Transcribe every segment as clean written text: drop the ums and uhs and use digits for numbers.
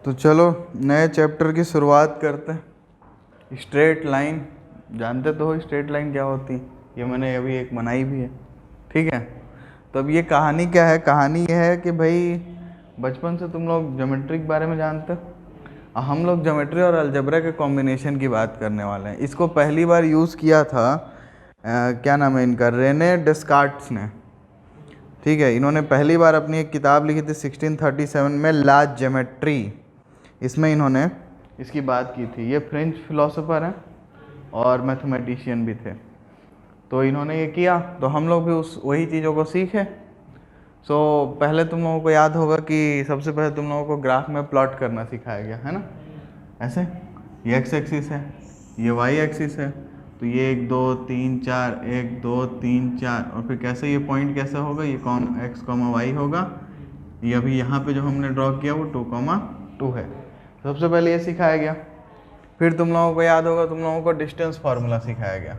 तो चलो नए चैप्टर की शुरुआत करते हैं। स्ट्रेट लाइन, जानते तो हो स्ट्रेट लाइन क्या होती है, ये मैंने अभी एक बनाई भी है। ठीक है, तो अब ये कहानी क्या है, कहानी ये है कि भाई बचपन से तुम लोग ज्योमेट्री के बारे में जानते हो। हम लोग ज्योमेट्री और अलजेब्रा के कॉम्बिनेशन की बात करने वाले हैं। इसको पहली बार यूज़ किया था क्या नाम है इनका, रेने डेस्कार्ट्स ने। ठीक है, इन्होंने पहली बार अपनी एक किताब लिखी थी 1637 में, ला ज्योमेट्री। इसमें इन्होंने इसकी बात की थी। ये फ्रेंच फिलोसोफर हैं और मैथमेटिशियन भी थे। तो इन्होंने ये किया तो हम लोग भी उस वही चीज़ों को सीखे। पहले तुम लोगों को याद होगा कि सबसे पहले तुम लोगों को ग्राफ में प्लॉट करना सिखाया गया है ना। ऐसे ये एक्स एक्सिस है, ये वाई एक्सिस है, तो ये 1 2 3 4 1 2 3 4, और फिर कैसे ये पॉइंट कैसे होगा, ये एक्स कॉमा वाई होगा। ये अभी यहाँ पे जो हमने ड्रॉ किया वो 2,2 है। सबसे पहले ये सिखाया गया। फिर तुम लोगों को याद होगा, तुम लोगों को डिस्टेंस फार्मूला सिखाया गया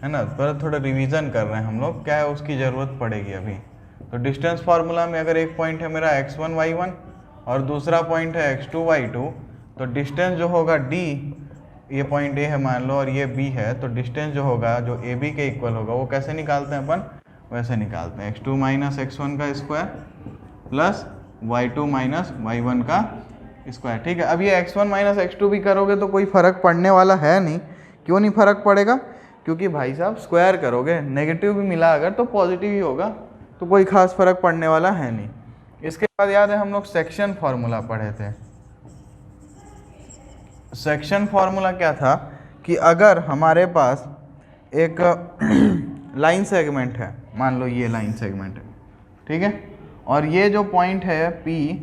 है ना। पर थोड़ा रिवीजन कर रहे हैं हम लोग, क्या है उसकी ज़रूरत पड़ेगी अभी। तो डिस्टेंस फार्मूला में अगर एक पॉइंट है मेरा x1 y1 और दूसरा पॉइंट है x2 y2, तो डिस्टेंस जो होगा d, ये पॉइंट A है मान लो और ये B है, तो डिस्टेंस जो होगा जो AB के इक्वल होगा वो कैसे निकालते हैं अपन, वैसे निकालते हैं x2 माइनस x1 का square plus y2 minus y1 का स्क्वायर। ठीक है, अब ये x1 माइनस x2 भी करोगे तो कोई फ़र्क पड़ने वाला है नहीं। क्यों नहीं फ़र्क पड़ेगा, क्योंकि भाई साहब स्क्वायर करोगे, नेगेटिव भी मिला अगर तो पॉजिटिव ही होगा, तो कोई खास फ़र्क पड़ने वाला है नहीं। इसके बाद याद है हम लोग सेक्शन फार्मूला पढ़े थे। सेक्शन फार्मूला क्या था कि अगर हमारे पास एक लाइन सेगमेंट है, मान लो ये लाइन सेगमेंट है, ठीक है, और ये जो पॉइंट है P,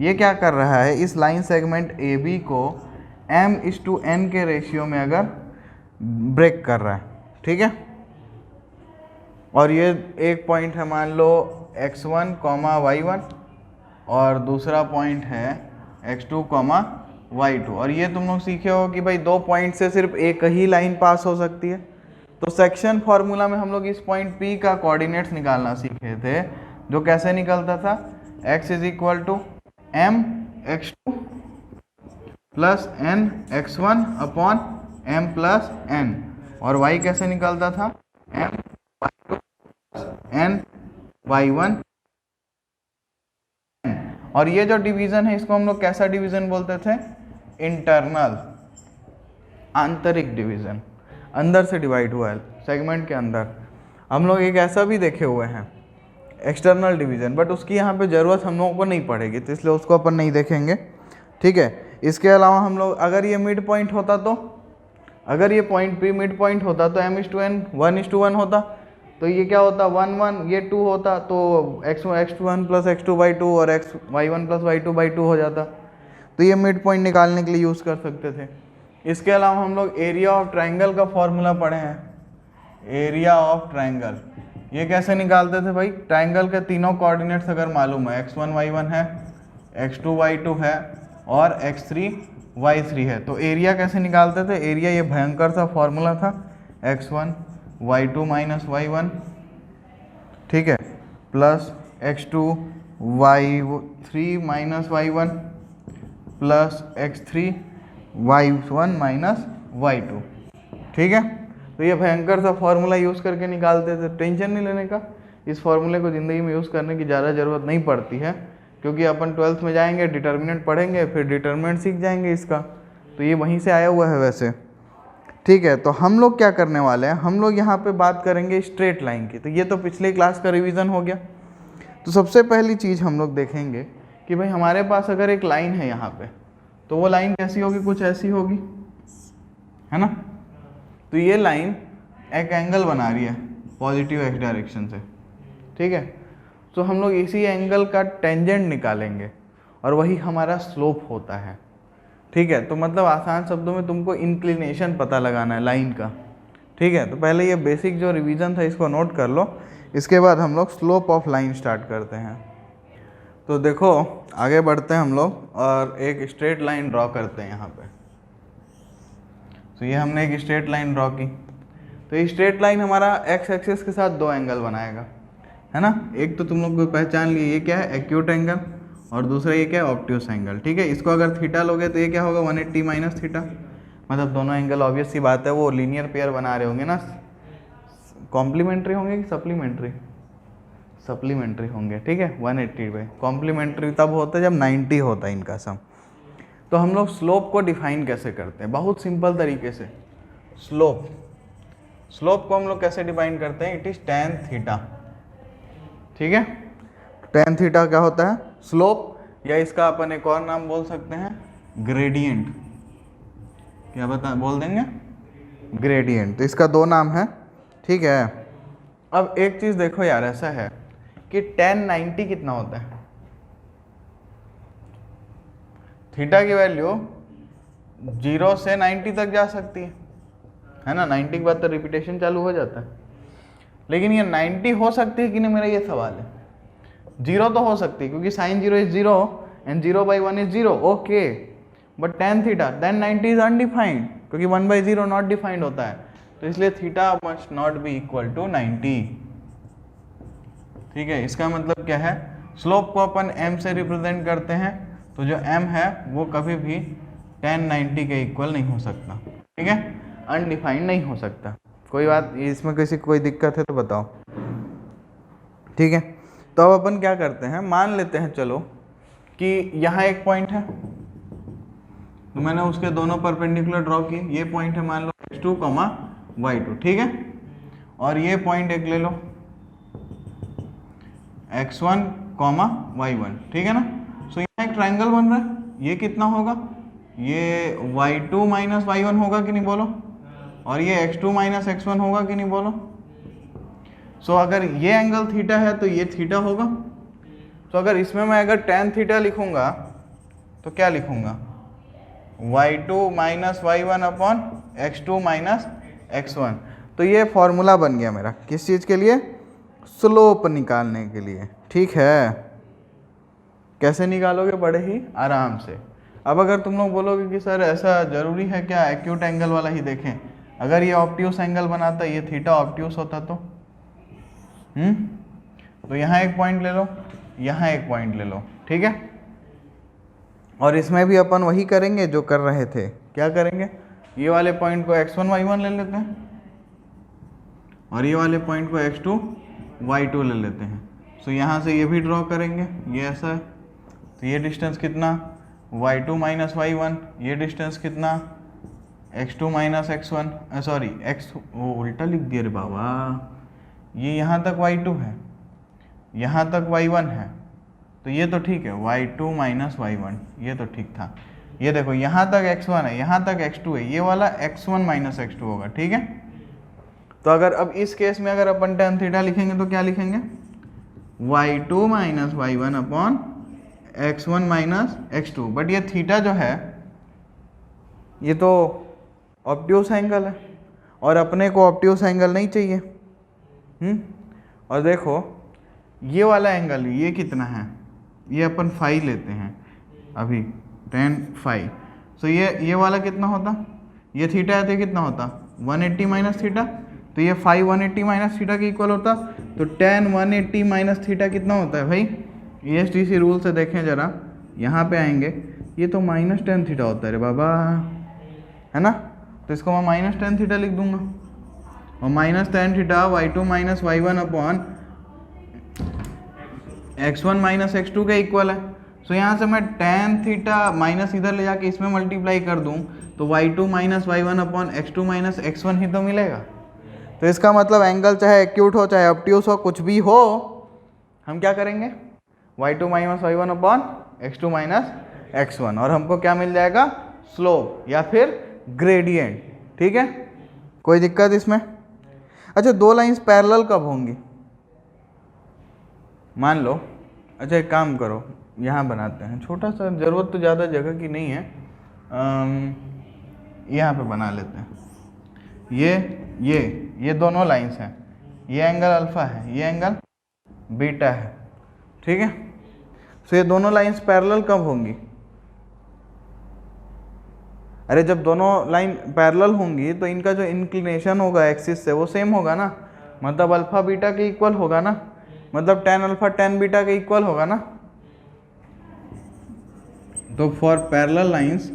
ये क्या कर रहा है, इस लाइन सेगमेंट AB को m/n के रेशियो में अगर ब्रेक कर रहा है। ठीक है, और ये एक पॉइंट है मान लो x1, y1 और दूसरा पॉइंट है x2, y2। और ये तुम लोग सीखे हो कि भाई दो पॉइंट से सिर्फ एक ही लाइन पास हो सकती है। तो सेक्शन फार्मूला में हम लोग इस पॉइंट P का कोऑर्डिनेट्स निकालना सीखे थे, जो कैसे निकलता था, x = m x2 plus n x1 upon m plus n, और y कैसे निकलता था, m y2 n y1 n। और ये जो डिवीजन है इसको हम लोग कैसा डिवीजन बोलते थे, इंटरनल, आंतरिक डिवीजन, अंदर से डिवाइड हुआ है सेगमेंट के अंदर। हम लोग एक ऐसा भी देखे हुए हैं एक्सटर्नल डिवीजन, बट उसकी यहाँ पे ज़रूरत हम लोगों को नहीं पड़ेगी, तो इसलिए उसको अपन नहीं देखेंगे। ठीक है, इसके अलावा हम लोग अगर ये मिड पॉइंट होता, तो अगर ये पॉइंट P मिड पॉइंट होता तो m/n 1:1 होता, तो ये क्या होता 1 1, ये 2 होता, तो x1 प्लस x2/2 और y1 प्लस y2/2 हो जाता। तो ये मिड पॉइंट निकालने के लिए यूज़ कर सकते थे। इसके अलावा हम लोग एरिया ऑफ ट्राइंगल का फॉर्मूला पढ़े हैं, एरिया ऑफ ट्राइंगल। ये कैसे निकालते थे भाई, ट्राइंगल के तीनों कोऑर्डिनेट्स अगर मालूम है, x1 y1 है, x2 y2 है और x3 y3 है, तो एरिया कैसे निकालते थे, एरिया ये भयंकर सा फॉर्मूला था, x1 y2 माइनस y1, ठीक है, plus x2 y3 minus y1 plus x3 y1 minus y2। ठीक है, तो ये भयंकर सा फॉर्मूला यूज़ करके निकालते थे। टेंशन नहीं लेने का, इस फॉर्मूले को ज़िंदगी में यूज़ करने की ज़्यादा ज़रूरत नहीं पड़ती है, क्योंकि अपन 12th में जाएंगे, डिटर्मिनेंट पढ़ेंगे, फिर डिटर्मिनेंट सीख जाएंगे इसका, तो ये वहीं से आया हुआ है वैसे। ठीक है, तो हम लोग क्या करने वाले हैं, हम लोग यहाँ पे बात करेंगे स्ट्रेट लाइन की। तो ये तो पिछले क्लास का रिवीजन हो गया। तो सबसे पहली चीज़ हम लोग देखेंगे कि भाई हमारे पास अगर एक लाइन है यहाँ पे, तो वो लाइन कैसी होगी, कुछ ऐसी होगी, है ना। तो ये लाइन एक एंगल बना रही है पॉजिटिव x डायरेक्शन से। ठीक है, तो हम लोग इसी एंगल का टेंजेंट निकालेंगे और वही हमारा स्लोप होता है। ठीक है, तो मतलब आसान शब्दों में तुमको इंक्लिनेशन पता लगाना है लाइन का। ठीक है, तो पहले ये बेसिक जो रिवीजन था इसको नोट कर लो, इसके बाद हम लोग स्लोप ऑफ लाइन स्टार्ट करते हैं। तो देखो आगे बढ़ते हैं हम लोग और एक स्ट्रेट लाइन ड्रॉ करते हैं यहाँ पे। तो ये हमने एक स्ट्रेट लाइन ड्रॉ की, तो ये स्ट्रेट लाइन हमारा x एक्सिस के साथ दो एंगल बनाएगा, है ना। एक तो तुम लोग को पहचान लिए, ये क्या है, एक्यूट एंगल, और दूसरा ये क्या है, ऑब्ट्यूस एंगल। ठीक है, इसको अगर थीटा लोगे तो ये क्या होगा, 180 माइनस थीटा। मतलब दोनों एंगल ऑब्वियस सी बात है वो लीनियर पेयर बना रहे होंगे ना, कॉम्प्लीमेंट्री होंगे कि सप्लीमेंट्री, सप्लीमेंट्री होंगे। ठीक है, 180 पे कॉम्प्लीमेंट्री तब होता है जब 90 होता है इनका सम। तो हम लोग स्लोप को डिफाइन कैसे करते हैं, बहुत सिंपल तरीके से। स्लोप को हम लोग कैसे डिफाइन करते हैं, इट इज tan थीटा। ठीक है, tan थीटा क्या होता है, स्लोप, या इसका अपन एक और नाम बोल सकते हैं ग्रेडियंट। क्या बोल देंगे, ग्रेडियंट। तो इसका दो नाम है। ठीक है, अब एक चीज देखो यार, ऐसा है कि tan 90 कितना होता है, थीटा की वैल्यू 0 से 90 तक जा सकती है ना, 90 के बाद तो रिपीटेशन चालू हो जाता है। लेकिन ये 90 हो सकती है कि नहीं, मेरा ये सवाल है। 0 तो हो सकती है क्योंकि sin 0 is 0 and 0/1 is 0, okay. But tan theta then 90 is undefined क्योंकि 1/0 नॉट डिफाइंड होता है, तो इसलिए theta must not be equal to 90। ठीक है, इसका मतलब क्या है, स्लोप को अपन m से रिप्रेजेंट करते हैं, तो जो m है वो कभी भी tan 90 के इक्वल नहीं हो सकता। ठीक है, अनडिफाइंड नहीं हो सकता। कोई बात, इसमें किसी कोई दिक्कत है तो बताओ। ठीक है, तो अब अपन क्या करते हैं, मान लेते हैं चलो कि यहाँ एक पॉइंट है, तो मैंने उसके दोनों परपेंडिकुलर ड्रॉ किए। ये पॉइंट है मान लो x2, y2। ठीक है, और ये पॉइंट एक ले लो x1, y1। ठीक है ना, सो यहाँ एक ट्रायंगल बन रहा है, ये कितना होगा, ये y2 माइनस y1 होगा कि नहीं बोलो, और ये x2 माइनस x1 होगा कि नहीं बोलो। सो अगर ये एंगल थीटा है तो ये थीटा होगा। तो अगर इसमें मैं अगर tan थीटा लिखूंगा तो क्या लिखूंगा, y2 minus y1 upon x2 minus x1। तो ये फॉर्मूला बन गया मेरा, किस चीज़ के लिए, स्लोप निकालने के लिए। ठीक है, कैसे निकालोगे, बड़े ही आराम से। अब अगर तुम लोग बोलोगे कि सर ऐसा ज़रूरी है क्या एक्यूट एंगल वाला ही देखें, अगर ये ऑब्ट्यूस एंगल बनाता, ये थीटा ऑब्ट्यूस होता तो यहाँ एक पॉइंट ले लो, यहाँ एक पॉइंट ले लो। ठीक है, और इसमें भी अपन वही करेंगे जो कर रहे थे। क्या करेंगे, ये वाले पॉइंट को x1 y1 ले लेते हैं और ये वाले पॉइंट को x2 y2 ले लेते हैं। सो यहाँ से ये भी ड्रॉ करेंगे, ये ऐसा है, तो ये डिस्टेंस कितना y2 माइनस y1, ये डिस्टेंस कितना x2 minus x1, sorry x, वो उल्टा लिख दिया रे बाबा, ये यहाँ तक y2 है, यहाँ तक y1 है, तो ये तो ठीक है, y2 माइनस y1, ये तो ठीक था। ये देखो यहाँ तक x1 है, यहाँ तक x2 है, ये वाला x1 माइनस x2 होगा। ठीक है, तो अगर अब इस केस में अगर अपन tan थीटा लिखेंगे तो क्या लिखेंगे, y2 minus y1 upon x1 minus x2। But ये थीटा जो है ये तो ऑब्ट्यूस एंगल है और अपने को ऑब्ट्यूस एंगल नहीं चाहिए। और देखो ये वाला एंगल ये कितना है, ये अपन फाई लेते हैं अभी, tan फाई। सो ये वाला कितना होता, ये थीटा है तो कितना होता 180 माइनस थीटा, तो ये फाई 180 माइनस थीटा के इक्वल होता। तो tan 180 माइनस थीटा कितना होता है भाई, ESTC रूल से देखें जरा, यहाँ पे आएंगे, ये तो माइनस tan थीटा होता है रे बाबा, है ना। तो इसको मैं माइनस tan थीटा लिख दूंगा, और minus tan theta y2 minus y1 upon x1 minus x2 के इक्वल है। सो यहाँ से मैं tan थीटा माइनस इधर ले जाके इसमें मल्टीप्लाई कर दूँ तो y2 minus y1 upon x2 minus x1 ही तो मिलेगा। तो इसका मतलब एंगल चाहे एक्यूट हो चाहे ऑब्ट्यूस हो, कुछ भी हो, हम क्या करेंगे, y2 minus y1 upon x2 minus x1, और हमको क्या मिल जाएगा, स्लोप या फिर ग्रेडियंट। ठीक है, कोई दिक्कत इसमें। अच्छा, दो लाइंस पैरेलल कब होंगी, मान लो, अच्छा एक काम करो, यहाँ बनाते हैं, छोटा सा, ज़रूरत तो ज़्यादा जगह की नहीं है, यहाँ पे बना लेते हैं। ये दोनों लाइंस हैं, ये एंगल अल्फ़ा है, ये एंगल बीटा है। ठीक है, तो ये दोनों लाइंस पैरेलल कब होंगी, अरे जब दोनों लाइन पैरेलल होंगी तो इनका जो इंक्लिनेशन होगा एक्सिस से वो सेम होगा ना, मतलब अल्फ़ा बीटा के इक्वल होगा ना, मतलब tan अल्फ़ा tan बीटा के इक्वल होगा ना। तो फॉर पैरेलल लाइंस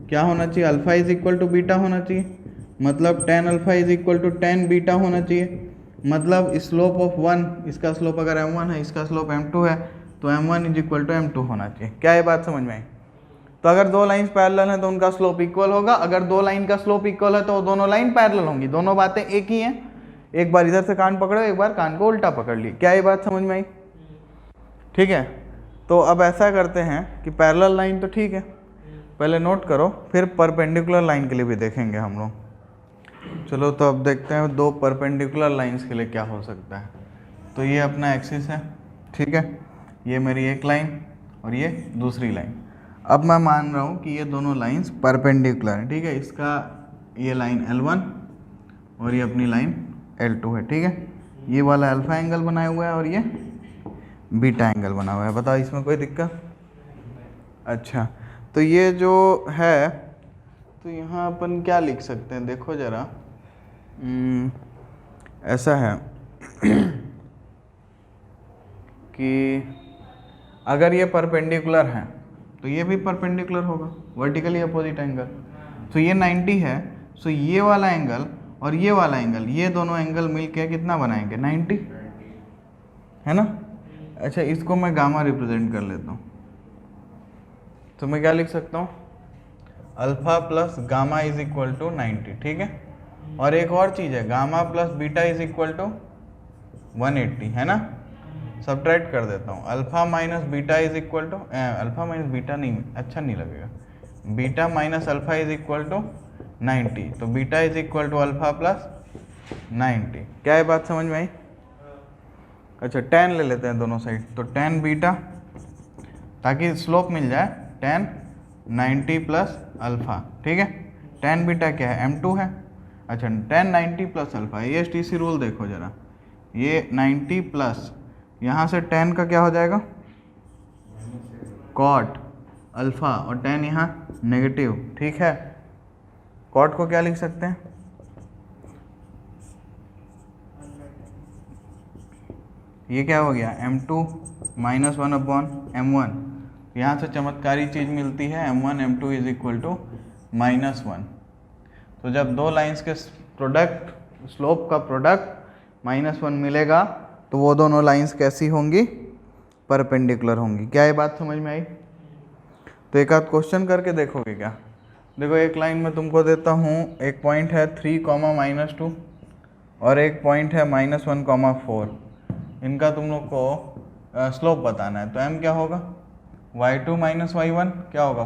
क्या होना चाहिए, alpha is equal to beta होना चाहिए, मतलब tan alpha is equal to tan beta होना चाहिए। मतलब स्लोप ऑफ 1, इसका स्लोप अगर m1 है, इसका स्लोप m2 है, तो m1 is equal to m2 होना चाहिए। क्या ये बात समझ में आई? तो अगर दो लाइंस पैरेलल हैं तो उनका स्लोप इक्वल होगा, अगर दो लाइन का स्लोप इक्वल है तो दोनों लाइन पैरेलल होंगी। दोनों बातें एक ही हैं, एक बार इधर से कान पकड़ो, एक बार कान को उल्टा पकड़ ली। क्या ये बात समझ में आई? ठीक है, तो अब ऐसा करते हैं कि पैरेलल लाइन तो ठीक है, पहले नोट करो, फिर परपेंडिकुलर लाइन के लिए भी देखेंगे हम लोग। चलो तो अब देखते हैं दो परपेंडिकुलर लाइंस के लिए क्या हो सकता है। तो ये अपना एक्सिस है, ठीक है, ये मेरी एक लाइन और ये दूसरी लाइन। अब मैं मान रहा हूँ कि ये दोनों लाइंस परपेंडिकुलर हैं, ठीक है, इसका ये लाइन L1 और ये अपनी लाइन L2 है, ठीक है, ये वाला अल्फा एंगल बनाया हुआ है और ये बीटा एंगल बना हुआ है। बताओ इसमें कोई दिक्कत? अच्छा, तो ये जो है, तो यहाँ अपन क्या लिख सकते हैं, देखो ज़रा, ऐसा है कि अगर ये परपेंडिकुलर है तो ये भी परपेंडिकुलर होगा, वर्टिकली अपोजिट एंगल। तो ये 90 है, सो ये वाला एंगल और ये वाला एंगल, ये दोनों एंगल मिलके कितना बनाएंगे, 90, है ना। अच्छा, इसको मैं गामा रिप्रेजेंट कर लेता हूँ, तो मैं क्या लिख सकता हूँ, alpha plus gamma is equal to 90, ठीक है। और एक और चीज़ है, gamma plus beta is equal to 180, है ना। सब्ट्रैक्ट कर देता हूँ, alpha minus beta is equal to, alpha minus beta नहीं, अच्छा नहीं लगेगा, beta minus alpha is equal to 90, तो beta is equal to alpha plus 90। क्या ये बात समझ में आई? अच्छा, tan ले लेते हैं दोनों साइड, तो tan बीटा, ताकि स्लोप मिल जाए, tan 90 प्लस अल्फा, ठीक है। tan बीटा क्या है, m2 है। अच्छा, tan 90 प्लस अल्फा, ये ASTC रूल देखो ज़रा, ये 90 प्लस, यहाँ से tan का क्या हो जाएगा, cot अल्फा, और tan यहाँ नेगेटिव, ठीक है। cot को क्या लिख सकते हैं, ये क्या हो गया, m2 माइनस 1 अपॉन m1। यहाँ से चमत्कारी चीज़ मिलती है, m1 m2 is equal to -1। तो जब दो लाइंस के प्रोडक्ट, स्लोप का प्रोडक्ट -1 मिलेगा, तो वो दोनों लाइंस कैसी होंगी, परपेंडिकुलर होंगी। क्या ये बात समझ में आई? तो एक आध क्वेश्चन करके देखोगे क्या? देखो, एक लाइन में तुमको देता हूँ, एक पॉइंट है 3, -2 और एक पॉइंट है -1, 4। इनका तुम लोग को स्लोप बताना है, तो m क्या होगा, y2 माइनस y1 क्या होगा,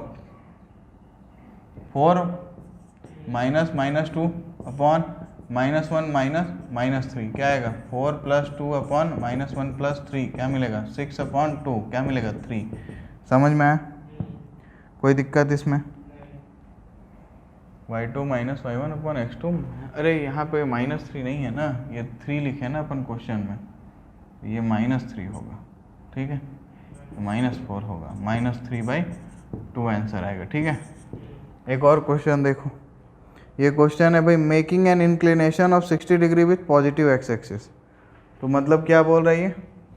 4 -2 अपॉन -1 -3, क्या आएगा, 4 + 2 अपॉन -1 + 3, क्या मिलेगा, 6 अपॉन 2, क्या मिलेगा, 3। समझ में आया? कोई दिक्कत इसमें? y2 minus y1 upon x2, अरे यहाँ पे -3 नहीं है ना, ये 3 लिखे ना अपन क्वेश्चन में, ये -3 होगा, ठीक है, -4 होगा, -3/2 आंसर आएगा, ठीक है। एक और क्वेश्चन देखो, ये क्वेश्चन है भाई, making an inclination of 60 degree with positive x axis. तो मतलब क्या बोल रही है,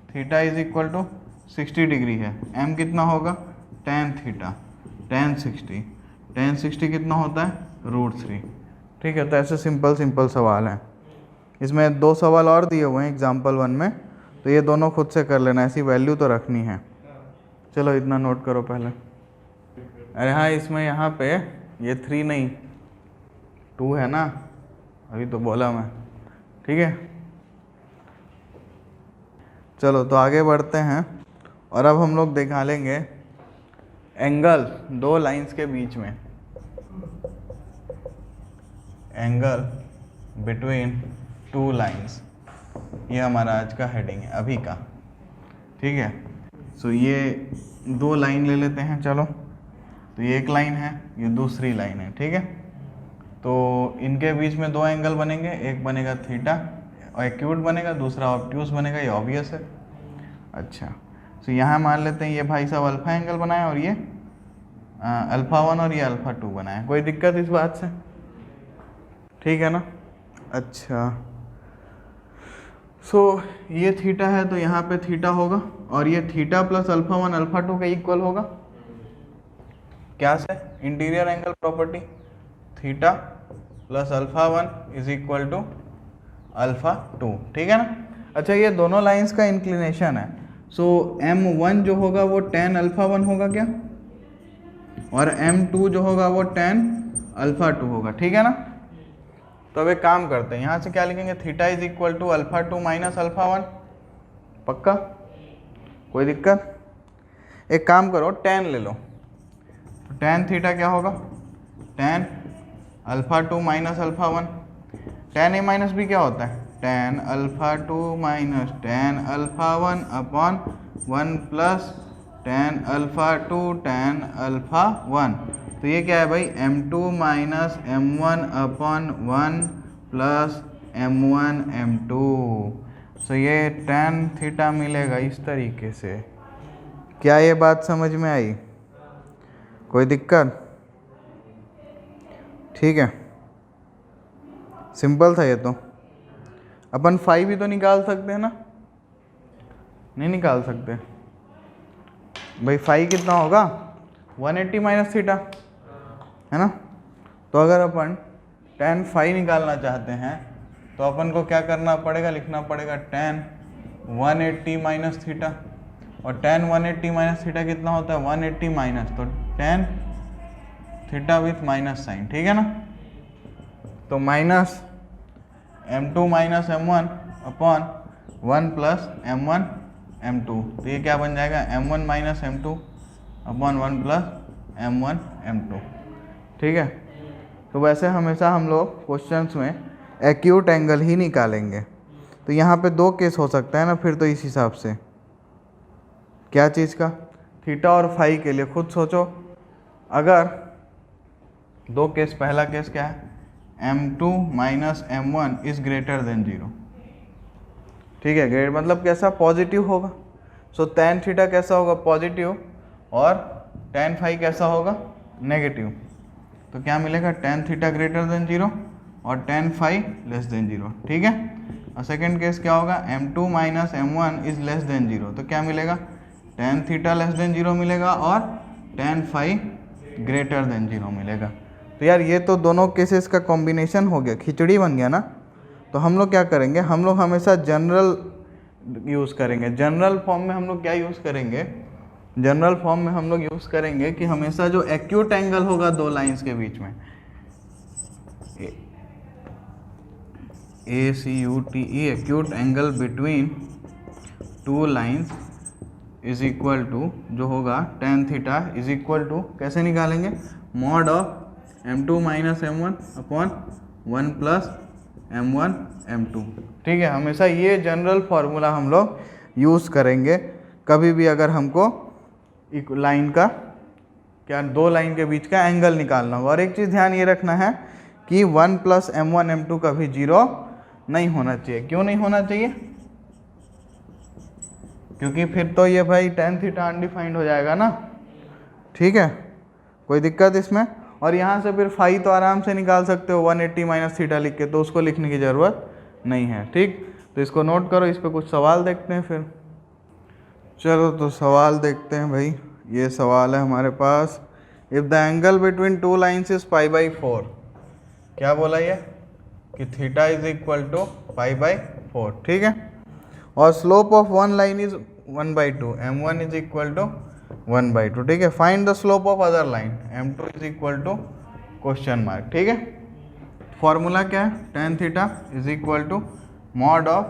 theta is equal to 60 degree है, m कितना होगा, tan थीटा, tan 60 कितना होता है, √3, ठीक है। तो ऐसे सिंपल सवाल हैं। इसमें 2 सवाल और दिए हुए हैं एग्जाम्पल 1 में, तो ये दोनों खुद से कर लेना, ऐसी वैल्यू तो रखनी है। चलो इतना नोट करो पहले। अरे हाँ, इसमें यहाँ पे ये 3 नहीं 2 है ना, अभी तो बोला मैं, ठीक है। चलो तो आगे बढ़ते हैं, और अब हम लोग दिखा लेंगे एंगल दो लाइंस के बीच में, एंगल बिटवीन 2 लाइंस। ये हमारा आज का हेडिंग है अभी का, ठीक है। सो ये 2 लाइन ले लेते हैं, चलो। तो ये एक लाइन है, ये दूसरी लाइन है, ठीक है। तो इनके बीच में 2 एंगल बनेंगे, एक बनेगा थीटा और एक्यूट बनेगा, दूसरा ऑब्ट्यूस बनेगा, ये ऑब्वियस है। अच्छा, तो यहाँ मान लेते हैं ये भाई साहब अल्फा एंगल बनाया और ये अल्फा 1 और ये अल्फा 2 बनाया। कोई दिक्कत इस बात से? ठीक है ना। अच्छा, सो ये थीटा है तो यहाँ पे थीटा होगा, और ये थीटा प्लस अल्फा 1 अल्फा 2 का इक्वल होगा, क्या से, interior angle property, theta plus alpha 1 is equal to alpha 2, ठीक है ना। अच्छा ये दोनों लाइंस का इंक्लिनेशन है, सो m1 जो होगा वो tan अल्फा 1 होगा क्या, और m2 जो होगा वो tan अल्फा 2 होगा, ठीक है ना। तो अब एक काम करते हैं, यहाँ से क्या लिखेंगे, theta is equal to alpha 2 minus alpha 1, पक्का, कोई दिक्कत। एक काम करो tan ले लो, तो tan थीटा क्या होगा, tan alpha 2 minus alpha 1, tan a minus b क्या होता है, tan alpha 2 minus tan alpha 1 upon 1 plus tan alpha 2 tan alpha 1। तो ये क्या है भाई, m2 minus m1 upon 1 plus m1 m2। सो ये tan थीटा मिलेगा इस तरीके से। क्या ये बात समझ में आई, कोई दिक्कत, ठीक है, सिंपल था ये तो। अपन फाई भी तो निकाल सकते हैं ना, नहीं निकाल सकते भाई, फाई कितना होगा 180 माइनस थीटा, है ना। तो अगर अपन tan फाई निकालना चाहते हैं तो अपन को क्या करना पड़ेगा, लिखना पड़ेगा tan 180 माइनस थीटा, और tan 180 माइनस थीटा कितना होता है 180 माइनस, तो tan theta with minus sign, ठीक है ना। तो minus m2 minus m1 upon 1 plus m1 m2, तो ये क्या बन जाएगा m1 minus m2 upon 1 plus m1 m2, ठीक है। तो वैसे हमेशा हम लोग क्वेश्चंस में एक्यूट एंगल ही निकालेंगे, तो यहाँ पे दो केस हो सकता है ना फिर, तो इस हिसाब से क्या चीज़ का, थीटा और फाई के लिए खुद सोचो। अगर दो केस, पहला केस क्या है, m2 minus m1 is greater than 0, ठीक है, ग्रेट मतलब कैसा, पॉजिटिव होगा। सो tan थीटा कैसा होगा, पॉजिटिव, और tan फाई कैसा होगा, नेगेटिव। तो क्या मिलेगा, tan थीटा ग्रेटर देन 0 और tan फाई लेस देन 0, ठीक है। और सेकेंड केस क्या होगा, m2 minus m1 is less than 0, तो क्या मिलेगा, tan थीटा लेस देन 0 मिलेगा और tan फाई ग्रेटर देन 0 मिलेगा। तो यार ये तो दोनों केसेस का कॉम्बिनेशन हो गया, खिचड़ी बन गया ना। तो हम लोग क्या करेंगे, हम लोग हमेशा जनरल यूज़ करेंगे। जनरल फॉर्म में हम लोग क्या यूज़ करेंगे, जनरल फॉर्म में हम लोग यूज़ करेंगे कि हमेशा जो एक्यूट एंगल होगा दो लाइंस के बीच में, ACUTE, acute angle between two lines is equal to जो होगा tan theta is equal to, कैसे निकालेंगे, mod of m2 minus m1 upon 1 plus m1 m2, ठीक है। हमेशा ये जनरल फार्मूला हम लोग यूज़ करेंगे कभी भी अगर हमको एक लाइन का, क्या, दो लाइन के बीच का एंगल निकालना होगा। और एक चीज़ ध्यान ये रखना है कि 1 प्लस m1 m2 कभी 0 नहीं होना चाहिए। क्यों नहीं होना चाहिए, क्योंकि फिर तो ये भाई tan थीटा अनडिफाइंड हो जाएगा ना, ठीक है, कोई दिक्कत इसमें। और यहाँ से फिर फाई तो आराम से निकाल सकते हो 180 माइनस थीटा लिख के, तो उसको लिखने की ज़रूरत नहीं है, ठीक। तो इसको नोट करो, इस पर कुछ सवाल देखते हैं फिर। चलो तो सवाल देखते हैं भाई। ये सवाल है हमारे पास, if the angle between two lines is π/4, क्या बोला ये कि थीटा इज इक्वल टू π/4, ठीक है। और slope of one line is 1/2, m1 is equal to 1/2, ठीक है। Find the slope of other line, m2 is equal to question mark, ठीक है। फॉर्मूला क्या है, tan theta is equal to mod of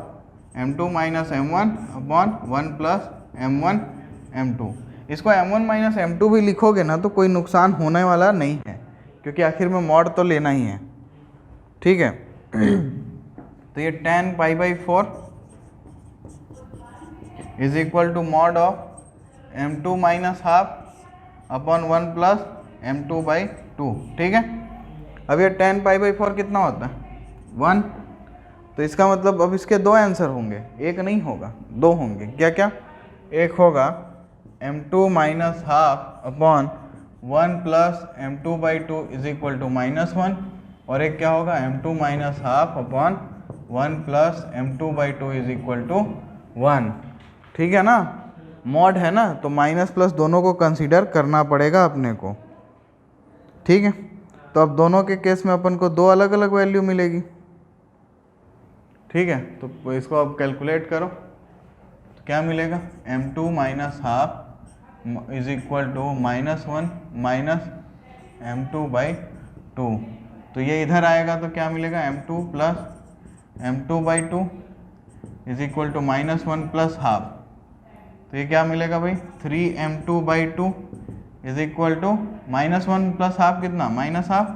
m2 minus m1 upon 1 plus m1 m2। इसको m1 minus m2 भी लिखोगे ना तो कोई नुकसान होने वाला नहीं है, क्योंकि आखिर में मॉड तो लेना ही है, ठीक है। तो ये tan π/4 is equal to mod of m2 minus half upon 1 plus m2/2, ठीक है। अब ये tan π/4 कितना होता है 1, तो इसका मतलब अब इसके दो आंसर होंगे, एक नहीं होगा, दो होंगे। क्या क्या, एक होगा m2 minus half upon 1 plus m2/2 is equal to -1, और एक क्या होगा m2 minus half upon 1 plus m2/2 is equal to 1, ठीक है ना। मॉड है ना, तो माइनस प्लस दोनों को कंसीडर करना पड़ेगा अपने को, ठीक है। तो अब दोनों के केस में अपन को दो अलग अलग वैल्यू मिलेगी, ठीक है। तो इसको अब कैलकुलेट करो तो क्या मिलेगा, m2 minus half is equal to -1 minus m2/2। तो ये इधर आएगा तो क्या मिलेगा, m2 plus m2/2 is equal to -1 plus half. तो ये क्या मिलेगा भाई, 3m2/2 is equal to -1 plus half कितना, माइनस हाफ,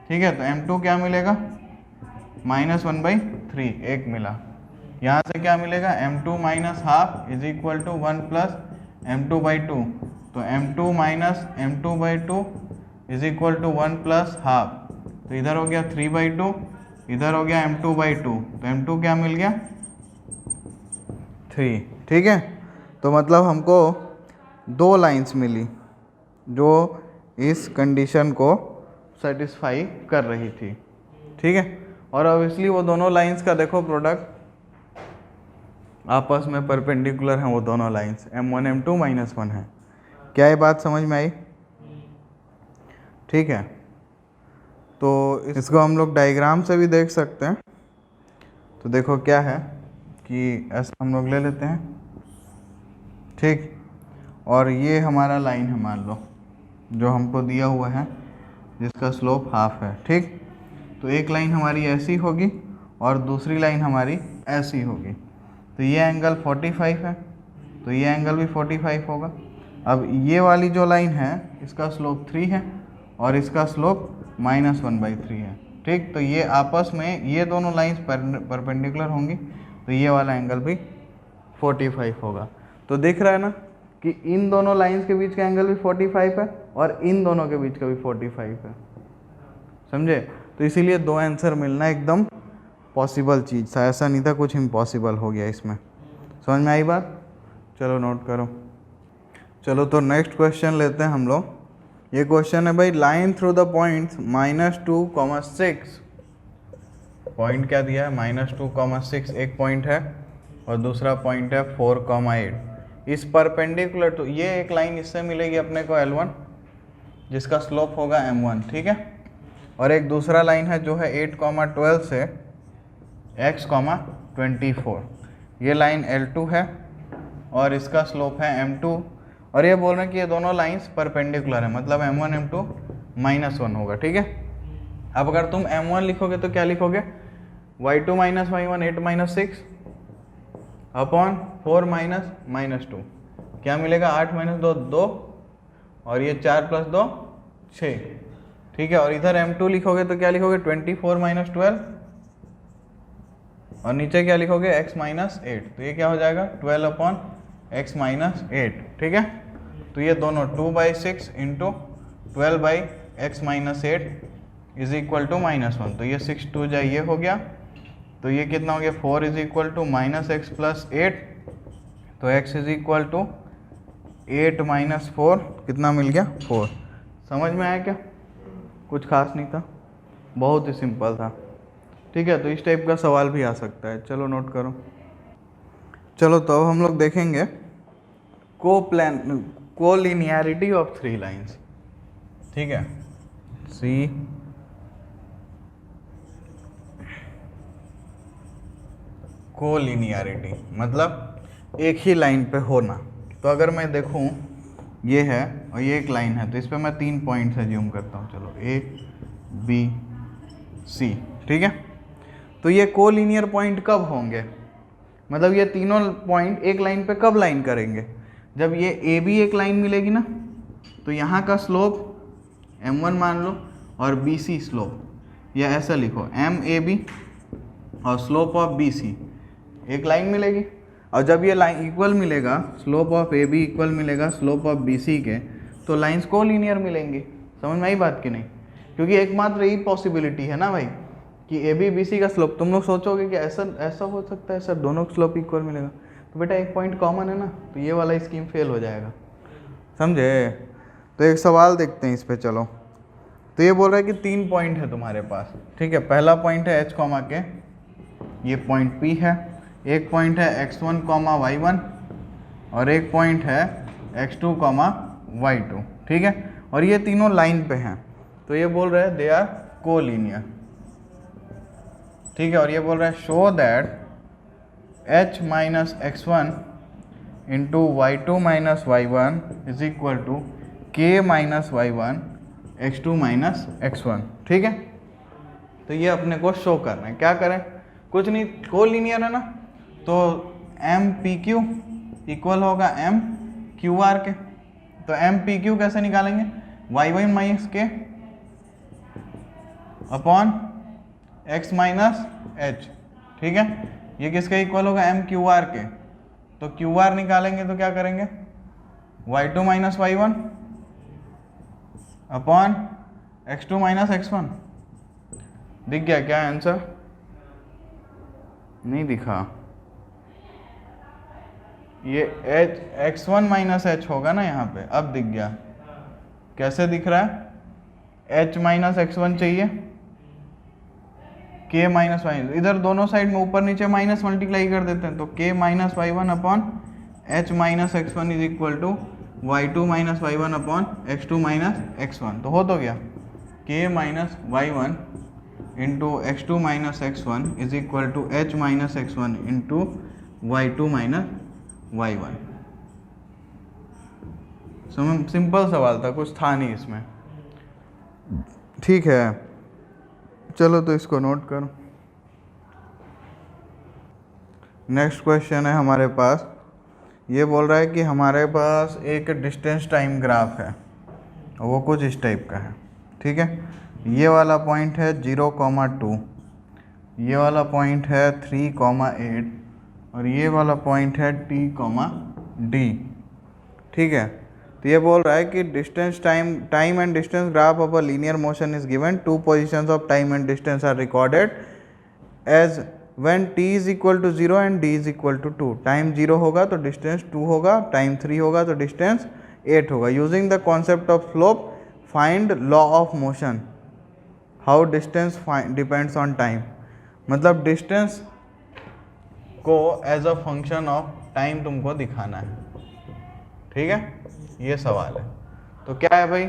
ठीक है। तो m2 क्या मिलेगा, -1/3 एक मिला। यहाँ से क्या मिलेगा, m2 minus half is equal to 1 plus m2/2। तो m2 minus m2/2 is equal to 1 plus half. तो इधर हो गया 3/2, इधर हो गया m2/2। तो m2 क्या मिल गया, 3, ठीक है। तो मतलब हमको दो लाइंस मिली जो इस कंडीशन को सेटिस्फाई कर रही थी, ठीक है। और ऑब्वियसली वो दोनों लाइंस का देखो प्रोडक्ट आपस में परपेंडिकुलर हैं, वो दोनों लाइंस m1 m2 -1 है। क्या ये बात समझ में आई, ठीक है। तो इसको हम लोग डायग्राम से भी देख सकते हैं। तो देखो क्या है कि ऐसा हम लोग ले लेते हैं, ठीक। और ये हमारा लाइन है मान लो, जो हमको दिया हुआ है, जिसका स्लोप हाफ है, ठीक। तो एक लाइन हमारी ऐसी होगी और दूसरी लाइन हमारी ऐसी होगी। तो ये एंगल 45 है, तो ये एंगल भी 45 होगा। अब ये वाली जो लाइन है इसका स्लोप 3 है और इसका स्लोप -1/3 है, ठीक। तो ये आपस में ये दोनों लाइंस परपेंडिकुलर होंगी, तो ये वाला एंगल भी 45 होगा। तो दिख रहा है ना कि इन दोनों लाइंस के बीच का एंगल भी 45 है और इन दोनों के बीच का भी 45 है, समझे। तो इसीलिए दो आंसर मिलना एकदम पॉसिबल चीज़ था, ऐसा नहीं था कुछ इम्पॉसिबल हो गया इसमें। समझ में आई बात, चलो नोट करो। चलो तो नेक्स्ट क्वेश्चन लेते हैं हम लोग। ये क्वेश्चन है भाई, line through the points -2,6। Point क्या दिया है, -2,6 एक पॉइंट है और दूसरा पॉइंट है 4,8। इस परपेंडिकुलर तो ये एक लाइन इससे मिलेगी अपने को L1 जिसका स्लोप होगा m1, ठीक है। और एक दूसरा लाइन है जो है 8,12 से x,24। ये लाइन L2 है और इसका स्लोप है m2। और ये बोल रहे हैं कि ये दोनों लाइंस परपेंडिकुलर है, मतलब m1 m2 -1 होगा, ठीक है। अब अगर तुम m1 लिखोगे तो क्या लिखोगे, y2 माइनस y1 8 - 6 अपॉन 4 -2। क्या मिलेगा, 8 - 2 2 और ये 4 + 2 6, ठीक है। और इधर m2 लिखोगे तो क्या लिखोगे, 24 - 12 और नीचे क्या लिखोगे, x - 8। तो ये क्या हो जाएगा, 12/x - 8, ठीक है। तो ये दोनों 2/6 × 12/x - 8 इज इक्वल टू -1। तो ये 6 2 जा ये हो गया, तो ये कितना हो गया, 4 इज इक्वल टू -x + 8। तो x इज इक्वल टू 8 - 4 कितना मिल गया, 4। समझ में आया क्या, कुछ खास नहीं था, बहुत ही सिंपल था, ठीक है। तो इस टाइप का सवाल भी आ सकता है, चलो नोट करो। चलो तो अब हम लोग देखेंगे कोलिनियरिटी ऑफ 3 लाइंस, ठीक है। सी कोलिनियरिटी मतलब एक ही लाइन पे होना। तो अगर मैं देखूं ये है और ये एक लाइन है, तो इस पे मैं 3 पॉइंट्स एज्यूम करता हूँ, चलो A B C, ठीक है। तो ये कोलिनियर पॉइंट कब होंगे, मतलब ये तीनों पॉइंट एक लाइन पे कब लाइन करेंगे, जब ये AB एक लाइन मिलेगी ना, तो यहाँ का स्लोप m1 मान लो और BC स्लोप, या ऐसा लिखो MAB और स्लोप ऑफ BC एक लाइन मिलेगी। और जब ये लाइन इक्वल मिलेगा, स्लोप ऑफ AB इक्वल मिलेगा स्लोप ऑफ BC के, तो लाइंस कोलिनियर मिलेंगी। समझ में आई बात कि नहीं, क्योंकि एकमात्र यही पॉसिबिलिटी है ना भाई कि AB BC का स्लोप। तुम लोग सोचोगे कि ऐसा हो सकता है सर, दोनों का स्लोप इक्वल मिलेगा, तो बेटा एक पॉइंट कॉमन है ना, तो ये वाला स्कीम फेल हो जाएगा, समझे। तो एक सवाल देखते हैं इस पे, चलो। तो ये बोल रहा है कि 3 पॉइंट है तुम्हारे पास, ठीक है। पहला पॉइंट है H, के ये पॉइंट P है, एक पॉइंट है x1, y1 और एक पॉइंट है x2, y2, ठीक है। और ये तीनों लाइन पे हैं, तो ये बोल रहे हैं दे आर कोलिनियर, ठीक है। और ये बोल रहा है show that h minus x1 into y2 minus y1 is equal to k minus y1 x2 minus x1, ठीक है। तो ये अपने को शो करना है, क्या करें, कुछ नहीं, कोलिनियर है ना, तो एम पी क्यू इक्वल होगा एम क्यू आर के। तो एम पी क्यू कैसे निकालेंगे, वाई वाई माइनस के अपॉन एक्स माइनस एच, ठीक है। ये किसके इक्वल होगा, एम क्यू आर के। तो क्यू आर निकालेंगे तो क्या करेंगे, y two minus y one upon x two minus x one. दिख गया क्या आंसर, नहीं दिखा, ये h x one minus h होगा ना यहाँ पे, अब दिख गया। कैसे दिख रहा है, एच माइनस एक्स वन चाहिए, के माइनस वाई, इधर दोनों साइड में ऊपर नीचे माइनस मल्टीप्लाई कर देते हैं, तो k minus y one upon h minus x one is equal to y two minus y one upon x two minus x one. तो हो तो गया k minus y one into x two minus x one is equal to h minus x one into y two minus y one. Simple सवाल था, कुछ था नहीं इसमें, ठीक है। चलो तो इसको नोट करो। नेक्स्ट क्वेश्चन है हमारे पास, ये बोल रहा है कि हमारे पास एक डिस्टेंस टाइम ग्राफ है और वो कुछ इस टाइप का है, ठीक है। ये वाला पॉइंट है 0,2, ये वाला पॉइंट है 3,8 और ये वाला पॉइंट है T,D, ठीक है। तो ये बोल रहा है कि distance time and distance graph of a linear motion is given, two positions of time and distance are recorded as when t is equal to 0 and d is equal to 2। Time 0 होगा तो distance 2 होगा, time 3 होगा तो distance 8 होगा। Using the concept of slope find law of motion, how distance depends on time. मतलब distance को as a function of time तुमको दिखाना है, ठीक है, ये सवाल है। तो क्या है भाई,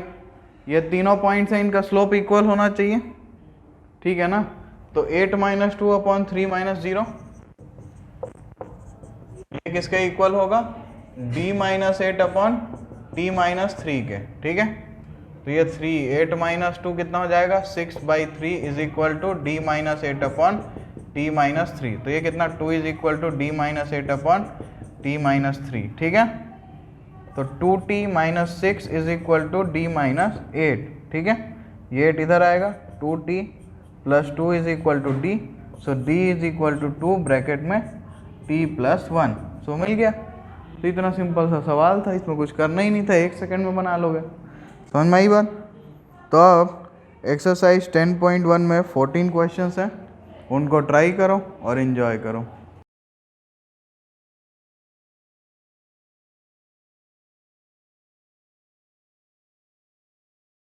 ये तीनों पॉइंट्स हैं, इनका स्लोप इक्वल होना चाहिए, ठीक है ना। तो 8 माइनस टू अपॉन 3 माइनस 0, ये किसके इक्वल होगा, d minus 8 upon t minus 3 के, ठीक है। तो ये 8 माइनस 2 कितना हो जाएगा, 6/3 is equal to d minus 8 upon t minus 3। तो ये कितना, 2 is equal to d minus 8 upon t minus 3, ठीक है। तो 2t minus 6 is equal to d minus 8, ठीक है। ये 8 इधर आएगा, 2t plus 2 is equal to d, so d is equal to 2 bracket में t प्लस 1। सो मिल गया। तो इतना सिंपल सा सवाल था, इसमें कुछ करना ही नहीं था, 1 सेकंड में बना लोगे, समझ में आई बात। तो अब एक्सरसाइज 10.1 में 14 क्वेश्चंस हैं, उनको ट्राई करो और एंजॉय करो।